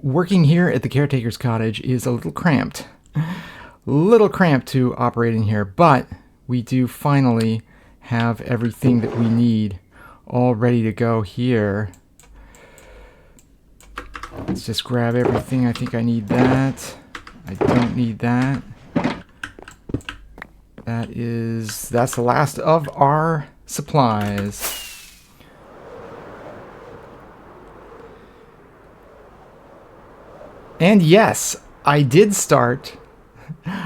working here at the caretaker's cottage is a little cramped to operate in here, but we do finally have everything that we need all ready to go here. Let's just grab everything. I think I need that. I don't need that. That's the last of our supplies. And yes, I did start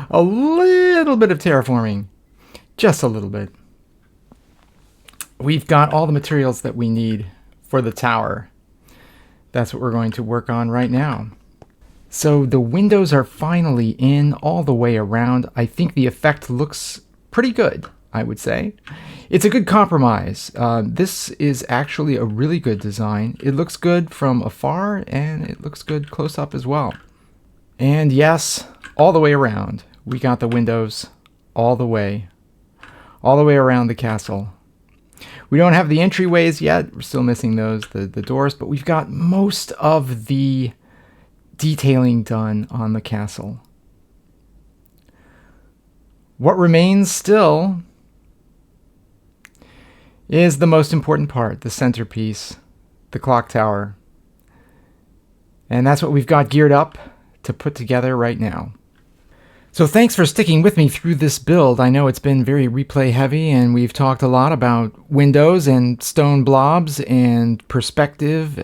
a little bit of terraforming. Just a little bit. We've got all the materials that we need for the tower. That's what we're going to work on right now. So the windows are finally in all the way around. I think the effect looks pretty good, I would say. It's a good compromise. This is actually a really good design. It looks good from afar, and it looks good close up as well. And yes, all the way around. We got the windows all the way around the castle. We don't have the entryways yet. We're still missing those, the doors, but we've got most of the detailing done on the castle. What remains still is the most important part, the centerpiece, the clock tower. And that's what we've got geared up to put together right now. So thanks for sticking with me through this build. I know it's been very replay heavy, and we've talked a lot about windows and stone blobs and perspective,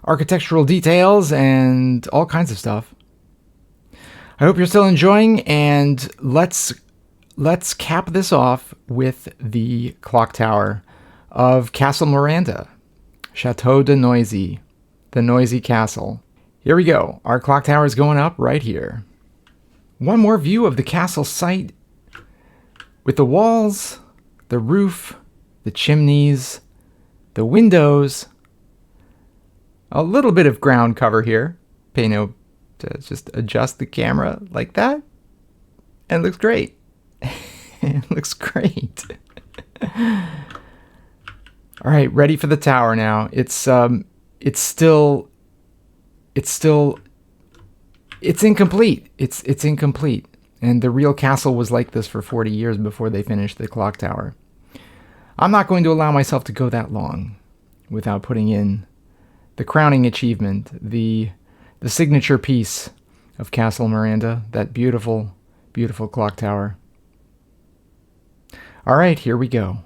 architectural details, and all kinds of stuff. I hope you're still enjoying, and let's cap this off with the clock tower of Castle Miranda, Chateau de Noisy, the Noisy Castle. Here we go. Our clock tower is going up right here. One more view of the castle site with the walls, the roof, the chimneys, the windows, a little bit of ground cover here. Just adjust the camera like that, and it looks great. It looks great. All right, ready for the tower now. It's incomplete. It's incomplete. And the real castle was like this for 40 years before they finished the clock tower. I'm not going to allow myself to go that long without putting in the crowning achievement, the signature piece of Castle Miranda, that beautiful, beautiful clock tower. All right, here we go.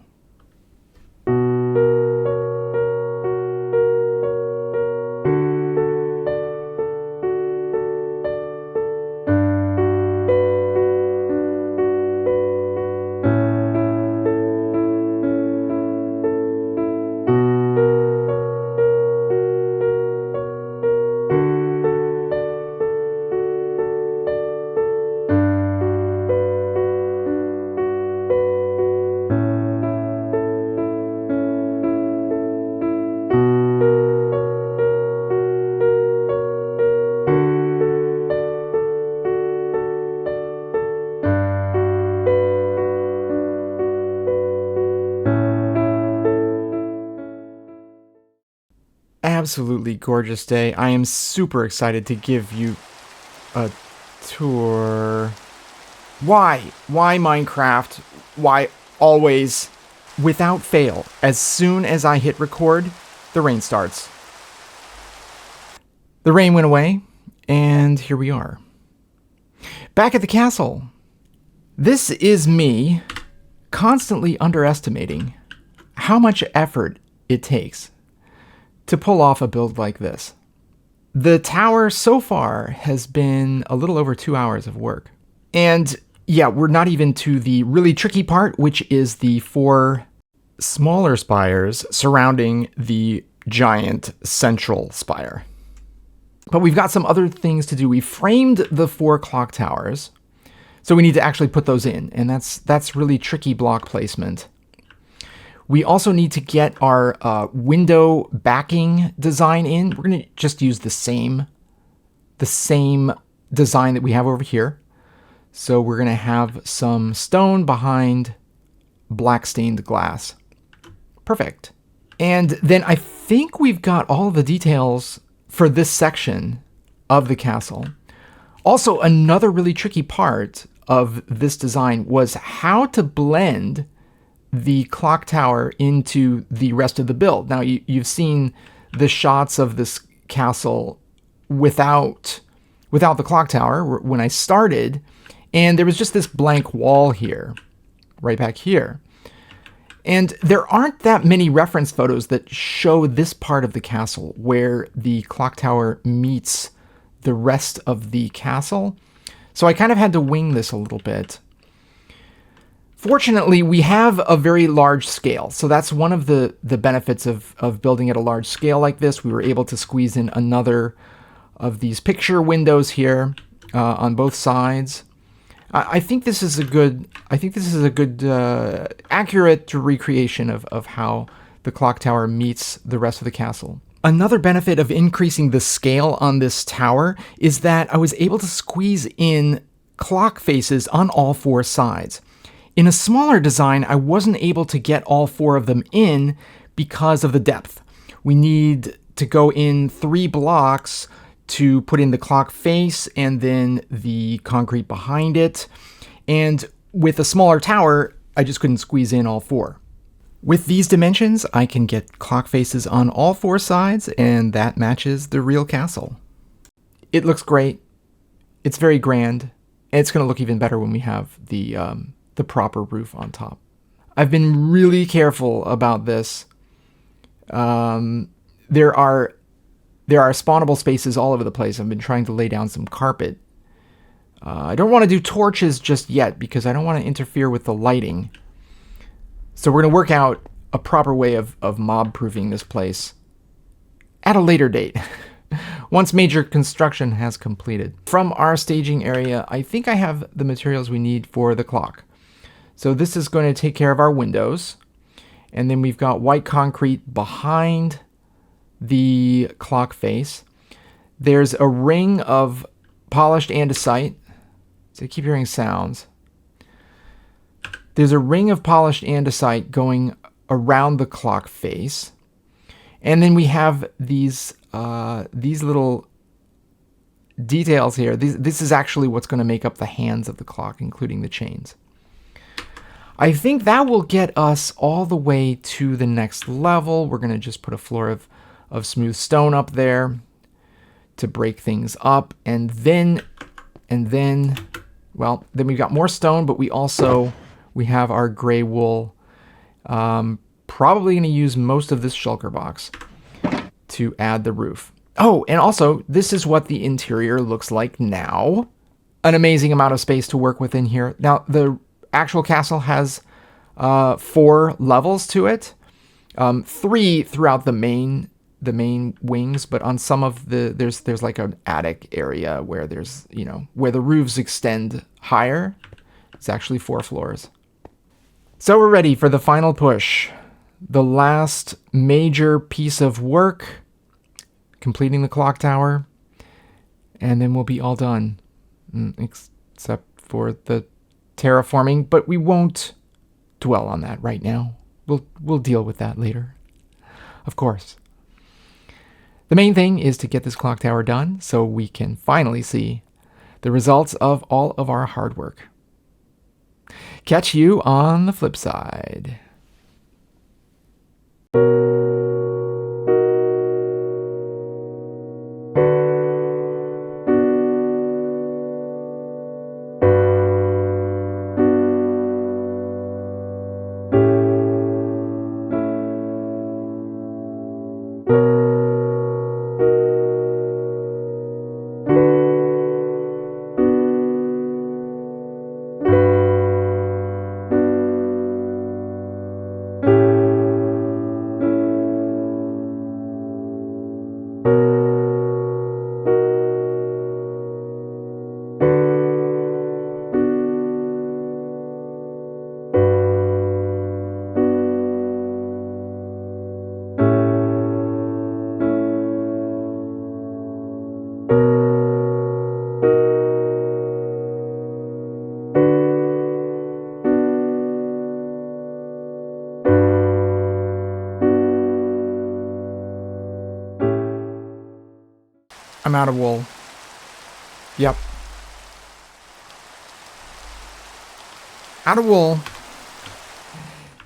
Absolutely gorgeous day. I am super excited to give you a tour. Why Minecraft? Why always? Without fail, as soon as I hit record, the rain starts. The rain went away, and here we are. Back at the castle. This is me constantly underestimating how much effort it takes to pull off a build like this. The tower so far has been a little over 2 hours of work. And yeah, we're not even to the really tricky part, which is the 4 smaller spires surrounding the giant central spire. But we've got some other things to do. We framed the 4 clock towers, so we need to actually put those in, and that's really tricky block placement. We also need to get our window backing design in. We're going to just use the same design that we have over here. So we're going to have some stone behind black stained glass. Perfect. And then I think we've got all the details for this section of the castle. Also, another really tricky part of this design was how to blend the clock tower into the rest of the build. Now, you've seen the shots of this castle without the clock tower when I started, and there was just this blank wall here, right back here. And there aren't that many reference photos that show this part of the castle where the clock tower meets the rest of the castle. So I kind of had to wing this a little bit. Fortunately, we have a very large scale. So that's one of the benefits of building at a large scale like this. We were able to squeeze in another of these picture windows here on both sides. I think this is a good accurate recreation of how the clock tower meets the rest of the castle. Another benefit of increasing the scale on this tower is that I was able to squeeze in clock faces on all four sides. In a smaller design, I wasn't able to get all four of them in because of the depth. We need to go in 3 blocks to put in the clock face and then the concrete behind it. And with a smaller tower, I just couldn't squeeze in all 4. With these dimensions, I can get clock faces on all 4 sides, and that matches the real castle. It looks great. It's very grand. And it's going to look even better when we have the proper roof on top. I've been really careful about this. There are spawnable spaces all over the place. I've been trying to lay down some carpet. I don't want to do torches just yet because I don't want to interfere with the lighting. So we're going to work out a proper way of mob-proofing this place at a later date, once major construction has completed. From our staging area, I think I have the materials we need for the clock. So this is going to take care of our windows. And then we've got white concrete behind the clock face. There's a ring of polished andesite. So I keep hearing sounds. There's a ring of polished andesite going around the clock face. And then we have these little details here. This is actually what's going to make up the hands of the clock, including the chains. I think that will get us all the way to the next level. We're going to just put a floor of smooth stone up there to break things up. And then we've got more stone, but we have our gray wool. Probably going to use most of this shulker box to add the roof. Oh, and also, this is what the interior looks like now. An amazing amount of space to work with in here. Now, the actual castle has 4 levels to it. 3 throughout the main wings, but on some of there's like an attic area where there's, where the roofs extend higher. It's actually 4 floors. So we're ready for the final push. The last major piece of work, completing the clock tower, and then we'll be all done. Except for the terraforming, but we won't dwell on that right now. We'll deal with that later. Of course. The main thing is to get this clock tower done so we can finally see the results of all of our hard work. Catch you on the flip side. out of wool. Yep. Out of wool.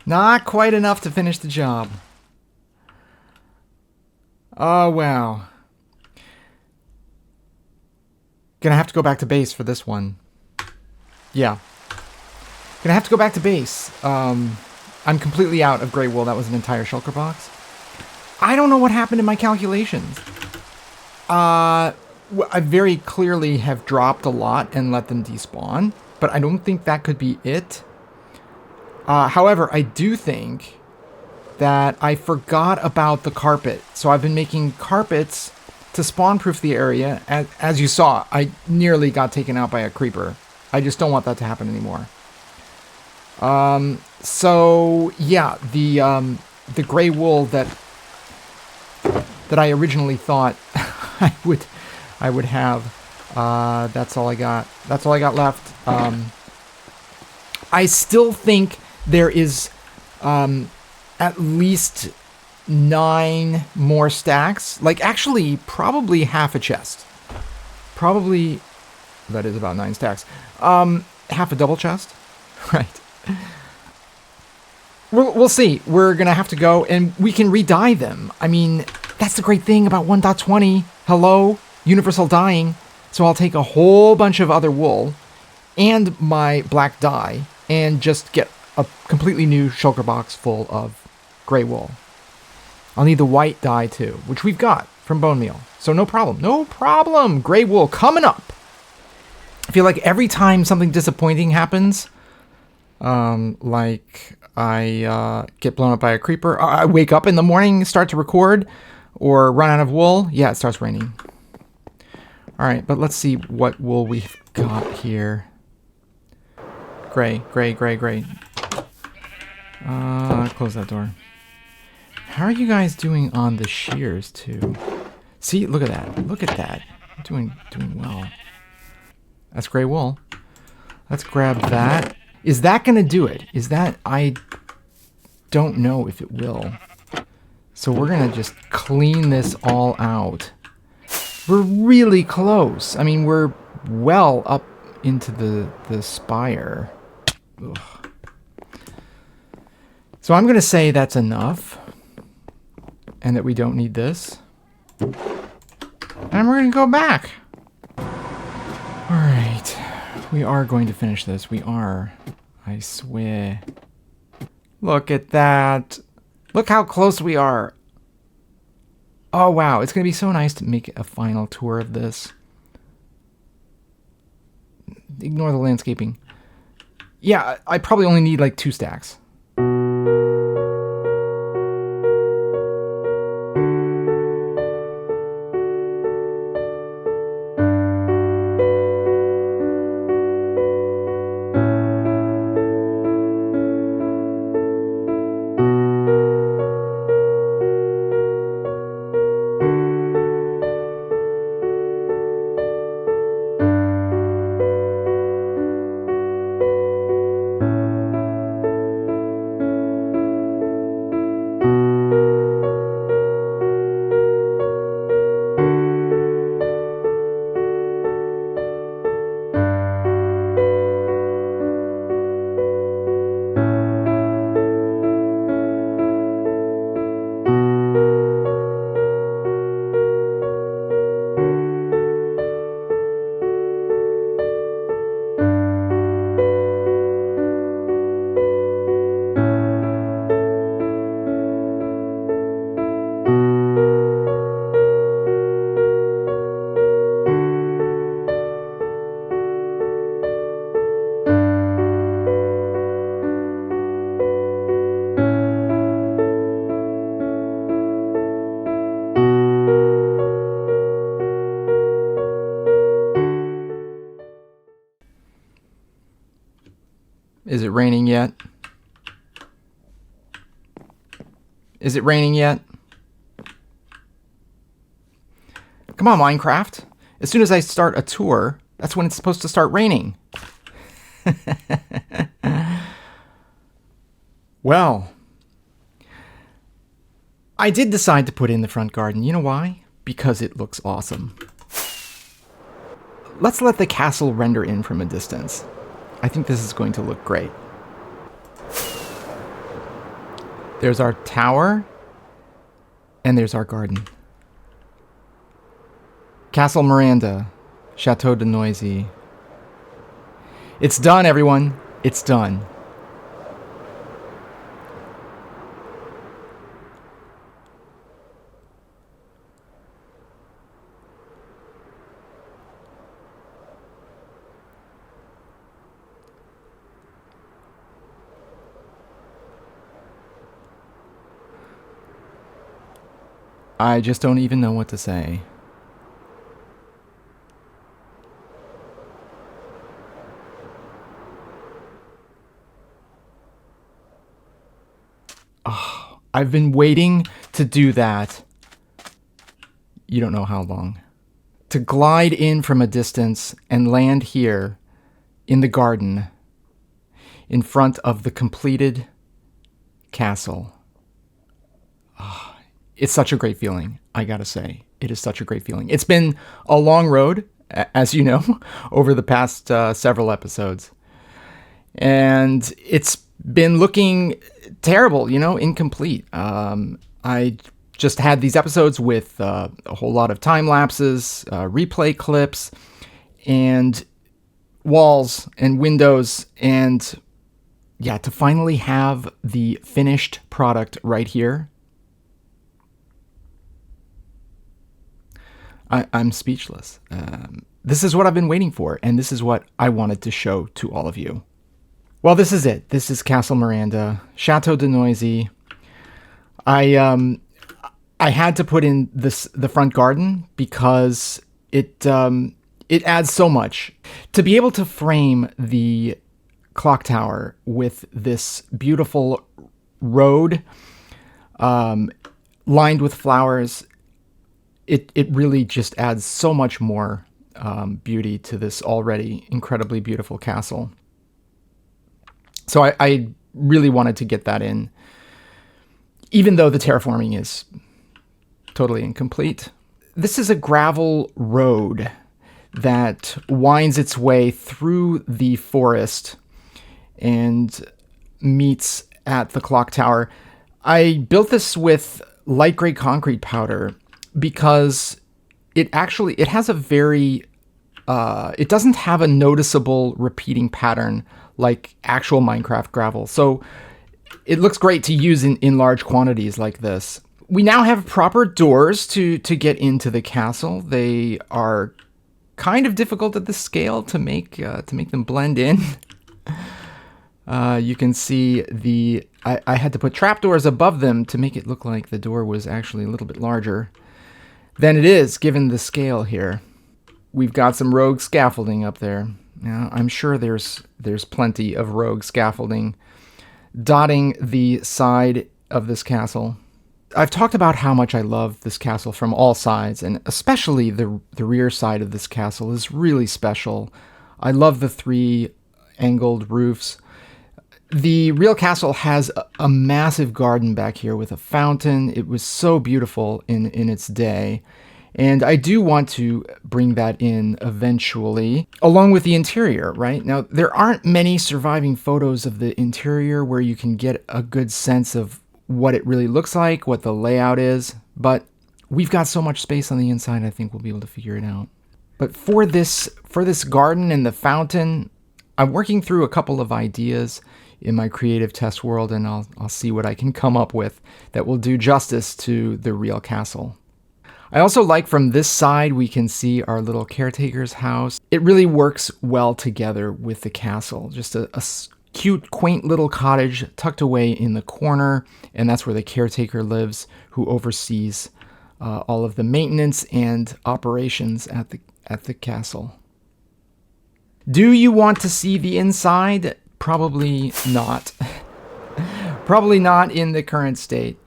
Not quite enough to finish the job. Oh, wow. Gonna have to go back to base for this one. Yeah. Gonna have to go back to base. I'm completely out of gray wool. That was an entire shulker box. I don't know what happened in my calculations. I very clearly have dropped a lot and let them despawn, but I don't think that could be it. However, I do think that I forgot about the carpet. So I've been making carpets to spawn-proof the area. As you saw, I nearly got taken out by a creeper. I just don't want that to happen anymore. So yeah, the gray wool that I originally thought I would have, that's all I got. That's all I got left. I still think there is at least 9 more stacks. Like, actually, probably half a chest. Probably, that is about 9 stacks. Half a double chest. Right. We'll see. We're going to have to go, and we can re-dye them. I mean, that's the great thing about 1.20. Hello, universal dyeing. So I'll take a whole bunch of other wool and my black dye and just get a completely new shulker box full of gray wool. I'll need the white dye too, which we've got from bone meal. So no problem. No problem. Gray wool coming up. I feel like every time something disappointing happens, like I get blown up by a creeper, I wake up in the morning, start to record, or run out of wool, yeah, it starts raining. All right, but let's see what wool we've got here. Gray, gray, gray, gray. Close that door. How are you guys doing on the shears too? See, look at that. Look at that. Doing well. That's gray wool. Let's grab that. Is that gonna do it? Is that, I don't know if it will. So we're gonna just clean this all out. We're really close. I mean, we're well up into the spire. Ugh. So I'm gonna say that's enough, and that we don't need this. And we're gonna go back. All right, we are going to finish this. We are, I swear. Look at that. Look how close we are. Oh, wow. It's going to be so nice to make a final tour of this. Ignore the landscaping. Yeah, I probably only need like 2 stacks. Is it raining yet? Is it raining yet? Come on, Minecraft. As soon as I start a tour, that's when it's supposed to start raining. Well, I did decide to put in the front garden. You know why? Because it looks awesome. let's let the castle render in from a distance. I think this is going to look great. There's our tower, and there's our garden. Castle Miranda, Chateau de Noisy. It's done, everyone. It's done. I just don't even know what to say. Oh, I've been waiting to do that. You don't know how long. To glide in from a distance and land here in the garden in front of the completed castle. Oh, it's such a great feeling, I gotta say. It is such a great feeling. It's been a long road, as you know, over the past several episodes. And it's been looking terrible, incomplete. I just had these episodes with a whole lot of time lapses, replay clips, and walls and windows. And yeah, to finally have the finished product right here, I'm speechless. This is what I've been waiting for, and this is what I wanted to show to all of you. Well, this is it. This is Castle Miranda, Chateau de Noisy. I had to put in the front garden because it adds so much. To be able to frame the clock tower with this beautiful road lined with flowers, it really just adds so much more beauty to this already incredibly beautiful castle. So I really wanted to get that in, even though the terraforming is totally incomplete. This is a gravel road that winds its way through the forest and meets at the clock tower. I built this with light gray concrete powder because it has a very, it doesn't have a noticeable repeating pattern like actual Minecraft gravel. So it looks great to use in large quantities like this. We now have proper doors to get into the castle. They are kind of difficult at this scale to make them blend in. You can see I had to put trapdoors above them to make it look like the door was actually a little bit larger than it is, given the scale here. We've got some rogue scaffolding up there. Now, I'm sure there's plenty of rogue scaffolding dotting the side of this castle. I've talked about how much I love this castle from all sides, and especially the rear side of this castle is really special. I love the 3 angled roofs. The real castle has a massive garden back here with a fountain. It was so beautiful in its day. And I do want to bring that in eventually, along with the interior, right? Now, there aren't many surviving photos of the interior where you can get a good sense of what it really looks like, what the layout is, but we've got so much space on the inside, I think we'll be able to figure it out. But for this garden and the fountain, I'm working through a couple of ideas in my creative test world, and I'll see what I can come up with that will do justice to the real castle. I also like from this side, we can see our little caretaker's house. It really works well together with the castle. Just a cute, quaint little cottage tucked away in the corner, and that's where the caretaker lives, who oversees all of the maintenance and operations at the castle. Do you want to see the inside? Probably not. Probably not in the current state.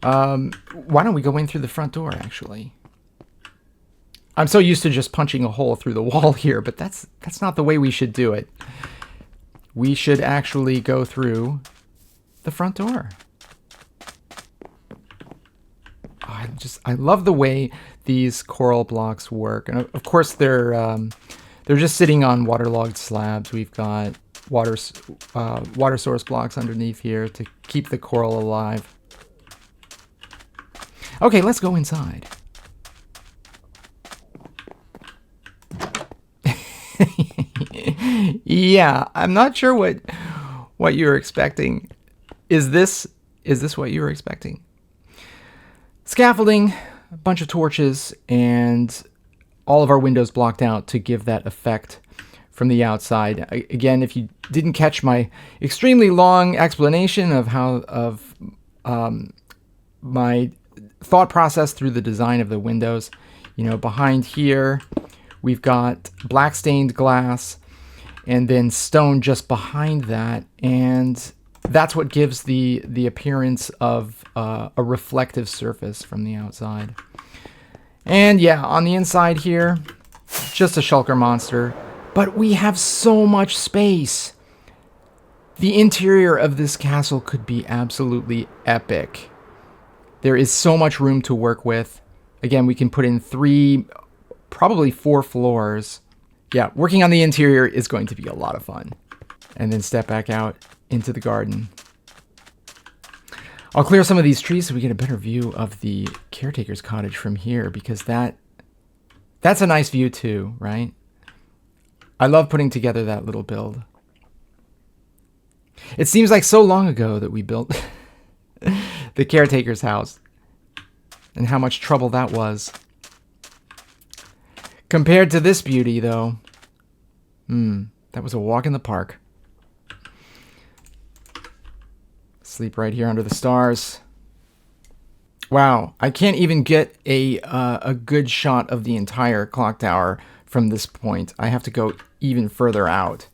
Why don't we go in through the front door, actually? I'm so used to just punching a hole through the wall here, but that's not the way we should do it. We should actually go through the front door. Oh, I love the way these coral blocks work. And of course, they're just sitting on waterlogged slabs. We've got water source blocks underneath here to keep the coral alive. Okay, let's go inside. Yeah, I'm not sure what you were expecting. Is this what you were expecting? Scaffolding, a bunch of torches, and all of our windows blocked out to give that effect from the outside. Again, if you didn't catch my extremely long explanation of my thought process through the design of the windows, you know, behind here we've got black stained glass and then stone just behind that, and that's what gives the appearance of a reflective surface from the outside. And yeah, on the inside here, just a shulker monster, but we have so much space. The interior of this castle could be absolutely epic. There is so much room to work with. Again, we can put in 3, probably 4 floors. Yeah, working on the interior is going to be a lot of fun. And then step back out into the garden. I'll clear some of these trees so we get a better view of the caretaker's cottage from here, because that's a nice view too, right? I love putting together that little build. It seems like so long ago that we built the caretaker's house, and how much trouble that was. Compared to this beauty, though, that was a walk in the park. Sleep right here under the stars. Wow, I can't even get a good shot of the entire clock tower from this point. I have to go even further out.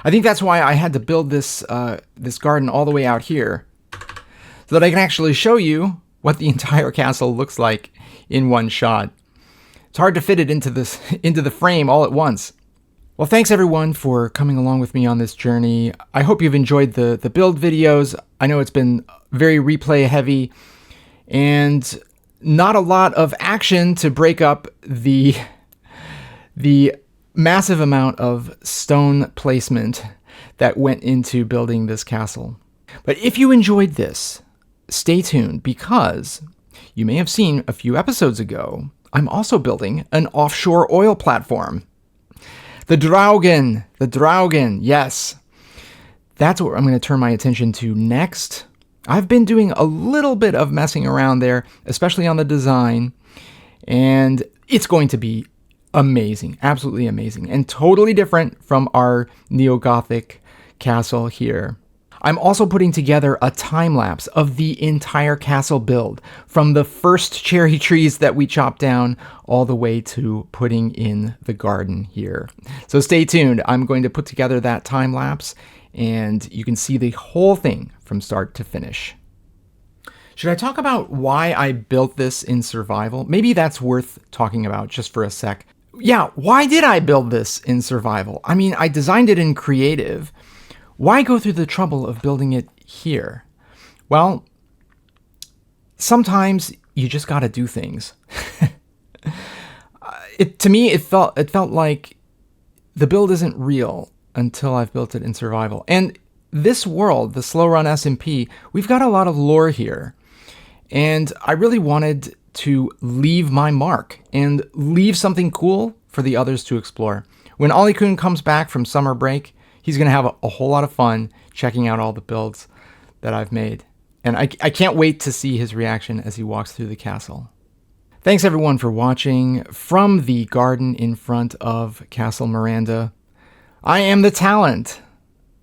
I think that's why I had to build this this garden all the way out here, so that I can actually show you what the entire castle looks like in one shot. It's hard to fit it into the frame all at once. Well, thanks everyone for coming along with me on this journey. I hope you've enjoyed the build videos. I know it's been very replay heavy and not a lot of action to break up the massive amount of stone placement that went into building this castle. But if you enjoyed this, stay tuned, because you may have seen a few episodes ago, I'm also building an offshore oil platform. The Draugen, yes. That's what I'm going to turn my attention to next. I've been doing a little bit of messing around there, especially on the design, and it's going to be amazing, absolutely amazing, and totally different from our neo-Gothic castle here. I'm also putting together a time-lapse of the entire castle build, from the first cherry trees that we chopped down all the way to putting in the garden here. So stay tuned. I'm going to put together that time-lapse, and you can see the whole thing from start to finish. Should I talk about why I built this in survival? Maybe that's worth talking about just for a sec. Yeah, why did I build this in survival? I mean, I designed it in creative. Why go through the trouble of building it here? Well, sometimes you just got to do things. To me, it felt like the build isn't real until I've built it in survival. And this world, the Slowrun SMP, we've got a lot of lore here. And I really wanted to leave my mark and leave something cool for the others to explore. When Ollie-kun comes back from summer break, he's going to have a whole lot of fun checking out all the builds that I've made. And I can't wait to see his reaction as he walks through the castle. Thanks everyone for watching from the garden in front of Castle Miranda. I am the Talent,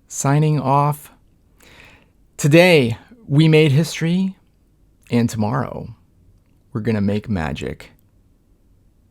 signing off. Today, we made history, and tomorrow, we're going to make magic.